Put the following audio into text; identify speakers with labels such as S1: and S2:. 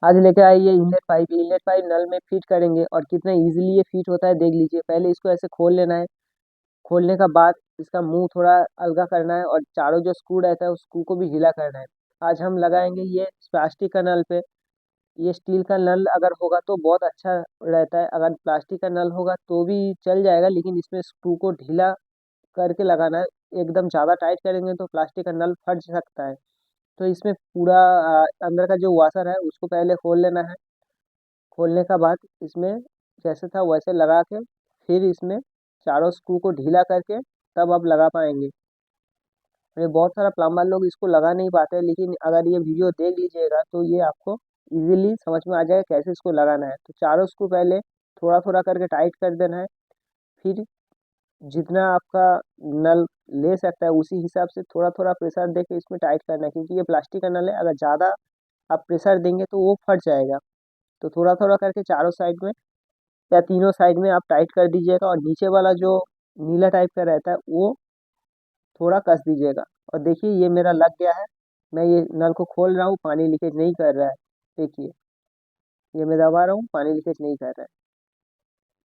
S1: आज लेके आई ये इनलेट पाइप नल में फिट करेंगे और कितना इजीली ये फिट होता है देख लीजिए। पहले इसको ऐसे खोल लेना है। खोलने का बाद इसका मुंह थोड़ा अलगा करना है और चारों जो स्क्रू रहता है उस स्क्रू को भी ढीला करना है। आज हम लगाएंगे ये प्लास्टिक का नल पे। ये स्टील का नल अगर होगा तो बहुत अच्छा रहता है, अगर प्लास्टिक का नल होगा तो भी चल जाएगा, लेकिन इसमें स्क्रू को ढीला करके लगाना है। एकदम ज़्यादा टाइट करेंगे तो प्लास्टिक का नल फट सकता है। तो इसमें पूरा अंदर का जो वाशर है उसको पहले खोल लेना है। खोलने का बाद इसमें जैसे था वैसे लगा के फिर इसमें चारों स्क्रू को ढीला करके तब आप लगा पाएंगे। ये बहुत सारा प्लम्बर लोग इसको लगा नहीं पाते, लेकिन अगर ये वीडियो देख लीजिएगा तो ये आपको इजीली समझ में आ जाएगा कैसे इसको लगाना है। तो चारों स्क्रू पहले थोड़ा थोड़ा करके टाइट कर देना है। फिर जितना आपका नल ले सकता है उसी हिसाब से थोड़ा थोड़ा प्रेशर दे के इसमें टाइट करना है, क्योंकि ये प्लास्टिक का नल है, अगर ज़्यादा आप प्रेशर देंगे तो वो फट जाएगा। तो थोड़ा थोड़ा करके चारों साइड में या तीनों साइड में आप टाइट कर दीजिएगा, और नीचे वाला जो नीला टाइप का रहता है वो थोड़ा कस दीजिएगा। और देखिए ये मेरा लग गया है। मैं ये नल को खोल रहा हूँ, पानी लीकेज नहीं कर रहा है। देखिए ये मैं दबा रहा हूँ, पानी लीकेज नहीं कर रहा है।